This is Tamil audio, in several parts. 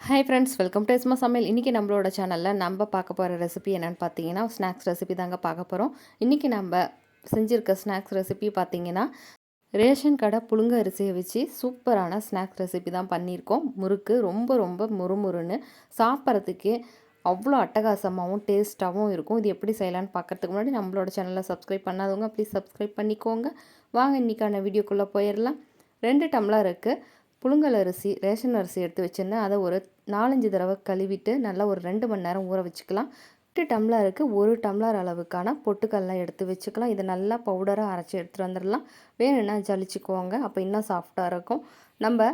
ஹாய் ஃப்ரெண்ட்ஸ், வெல்கம் டு எஸ்மா சமையல். இன்றைக்கி நம்மளோட சேனலில் நம்ம பார்க்க போகிற ரெசிபி என்னென்னு பார்த்தீங்கன்னா, ஸ்நாக்ஸ் ரெசிபி தாங்க பார்க்க போகிறோம். இன்றைக்கி நம்ம செஞ்சுருக்க ஸ்நாக்ஸ் ரெசிபி பார்த்தீங்கன்னா, ரேஷன் கடை புழுங்க அரிசியை வச்சு சூப்பரான ஸ்நாக்ஸ் ரெசிபி தான் பண்ணியிருக்கோம். முறுக்கு ரொம்ப ரொம்ப முறுமுறுன்னு சாப்பிட்றதுக்கே அவ்வளோ அட்டகாசமாகவும் டேஸ்ட்டாகவும் இருக்கும். இது எப்படி செய்யலான்னு பார்க்கறதுக்கு முன்னாடி நம்மளோட சேனலில் சப்ஸ்கிரைப் பண்ணாதவங்க ப்ளீஸ் சப்ஸ்கிரைப் பண்ணிக்கோங்க. வாங்க இன்றைக்கான வீடியோக்குள்ளே போயிடலாம். 2 டம்ளர் இருக்குது புழுங்கல் அரிசி, ரேஷன் அரிசி எடுத்து வச்சுருந்தேன். அதை ஒரு 4-5 தடவை கழுவிட்டு நல்லா ஒரு 2 மணி நேரம் ஊற வச்சுக்கலாம். 8 டம்ளருக்கு 1 டம்ளர் அளவுக்கான பொட்டுக்கடலை எடுத்து வச்சுக்கலாம். இதை நல்லா பவுடராக அரைச்சி எடுத்துகிட்டு வந்துடலாம். வேணும்னா ஜலிச்சுக்கோங்க, அப்போ இன்னும் சாஃப்டாக இருக்கும். நம்ம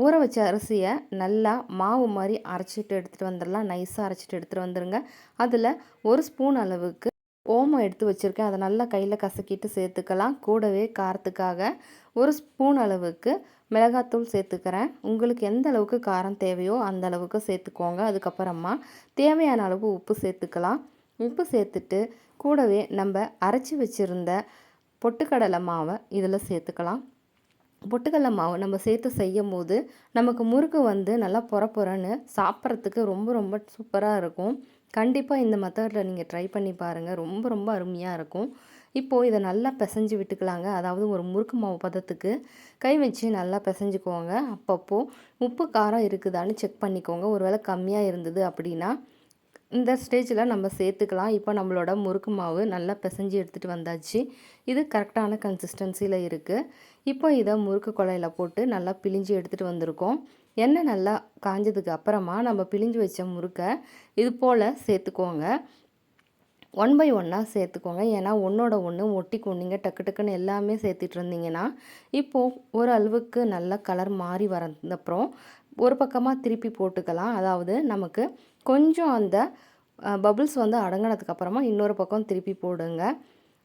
ஊற வச்ச அரிசியை நல்லா மாவு மாதிரி அரைச்சிட்டு எடுத்துகிட்டு வந்துடலாம். நைஸாக அரைச்சிட்டு எடுத்துகிட்டு வந்துடுங்க. அதில் 1 ஸ்பூன் அளவுக்கு ஓமம் எடுத்து வச்சுருக்கேன். அதை நல்லா கையில் கசக்கிட்டு சேர்த்துக்கலாம். கூடவே காரத்துக்காக 1 ஸ்பூன் அளவுக்கு மிளகாத்தூள் சேர்த்துக்கிறேன். உங்களுக்கு எந்த அளவுக்கு காரம் தேவையோ அந்த அளவுக்கு சேர்த்துக்கோங்க. அதுக்கப்புறமா தேவையான அளவு உப்பு சேர்த்துக்கலாம். உப்பு சேர்த்துட்டு கூடவே நம்ம அரைச்சி வச்சுருந்த பொட்டுக்கடலை மாவை இதில் சேர்த்துக்கலாம். பொட்டுக்கடலை மாவு நம்ம சேர்த்து செய்யும் போது நமக்கு முறுக்கு நல்லா பொறன்னு சாப்பிட்றதுக்கு ரொம்ப ரொம்ப சூப்பராக இருக்கும். கண்டிப்பாக இந்த மெத்தடில் நீங்கள் ட்ரை பண்ணி பாருங்கள். ரொம்ப ரொம்ப அருமையாக இருக்கும். இப்போது இதை நல்லா பிசைஞ்சு விட்டுக்கலாங்க. அதாவது ஒரு முறுக்கு மாவு பதத்துக்கு கை வச்சு நல்லா பிசைஞ்சுக்கோங்க. அப்பப்போ உப்பு காரம் இருக்குதான்னு செக் பண்ணிக்கோங்க. ஒருவேளை கம்மியாக இருந்தது அப்படின்னா இந்த ஸ்டேஜில் நம்ம சேர்த்துக்கலாம். இப்போ நம்மளோட முறுக்கு மாவு நல்லா பிசைஞ்சு எடுத்துகிட்டு வந்தாச்சு. இது கரெக்டான கன்சிஸ்டன்சியில் இருக்குது. இப்போ இதை முறுக்கு குழையில் போட்டு நல்லா பிழிஞ்சு எடுத்துகிட்டு வந்திருக்கோம். எண்ணெய் நல்லா காஞ்சதுக்கு அப்புறமா நம்ம பிழிஞ்சு வச்ச முறுக்கை இது போல் சேர்த்துக்கோங்க. 1 பை 1 சேர்த்துக்கோங்க. ஏன்னா ஒன்றோட ஒன்று ஒட்டிக்கும். நீங்கள் டக்கு டக்குன்னு எல்லாமே சேர்த்துட்டு இருந்தீங்கன்னா இப்போது ஒரு அளவுக்கு நல்லா கலர் மாறி வரதுக்கப்புறம் ஒரு பக்கமாக திருப்பி போட்டுக்கலாம். அதாவது நமக்கு கொஞ்சம் அந்த பபுள்ஸ் அடங்கினதுக்கப்புறமா இன்னொரு பக்கம் திருப்பி போடுங்க.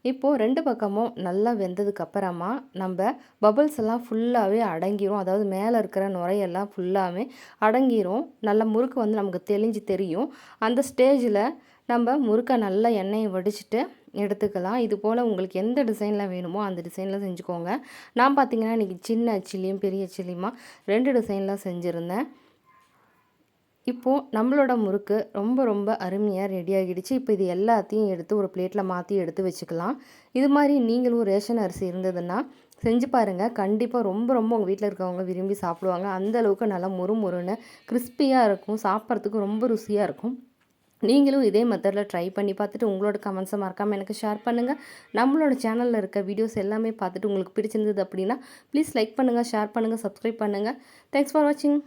இப்போது 2 பக்கமும் நல்லா வெந்ததுக்கப்புறமா நம்ம பபுள்ஸ் எல்லாம் ஃபுல்லாகவே அடங்கிரும். அதாவது மேலே இருக்கிற நுரையெல்லாம் ஃபுல்லாகவே அடங்கிரும். நல்லா முறுக்கு நமக்கு தெளிஞ்சு தெரியும். அந்த ஸ்டேஜில் நம்ம முறுக்கை நல்லா எண்ணெயை வடிச்சிட்டு எடுத்துக்கலாம். இது போல் உங்களுக்கு எந்த டிசைனில் வேணுமோ அந்த டிசைனில் செஞ்சுக்கோங்க. நான் பார்த்திங்கன்னா இன்றைக்கி சின்ன அச்சிலையும் பெரிய அச்சிலையுமா 2 டிசைனில் செஞ்சுருந்தேன். இப்போது நம்மளோட முறுக்கு ரொம்ப ரொம்ப அருமையாக ரெடி ஆகிடுச்சு. இப்போ இது எல்லாத்தையும் எடுத்து ஒரு பிளேட்டில் மாற்றி எடுத்து வச்சுக்கலாம். இது மாதிரி நீங்களும் ரேஷன் அரிசி இருந்ததுன்னா செஞ்சு பாருங்கள். கண்டிப்பாக ரொம்ப ரொம்ப உங்கள் வீட்டில் இருக்கவங்க விரும்பி சாப்பிடுவாங்க. அந்தளவுக்கு நல்லா முறுமுறுன்னு கிறிஸ்பியாக இருக்கும். சாப்பிட்றதுக்கு ரொம்ப ருசியாக இருக்கும். நீங்களும் இதே மெத்தடில் ட்ரை பண்ணி பார்த்துட்டு உங்களோட கமெண்ட்ஸை மறக்காமல் எனக்கு ஷேர் பண்ணுங்கள். நம்மளோட சேனலில் இருக்க வீடியோஸ் எல்லாமே பார்த்துட்டு உங்களுக்கு பிடிச்சிருந்தது அப்படின்னா ப்ளீஸ் லைக் பண்ணுங்கள், ஷேர் பண்ணுங்கள், சப்ஸ்கிரைப் பண்ணுங்கள். தேங்க்ஸ் ஃபார் வாட்சிங்.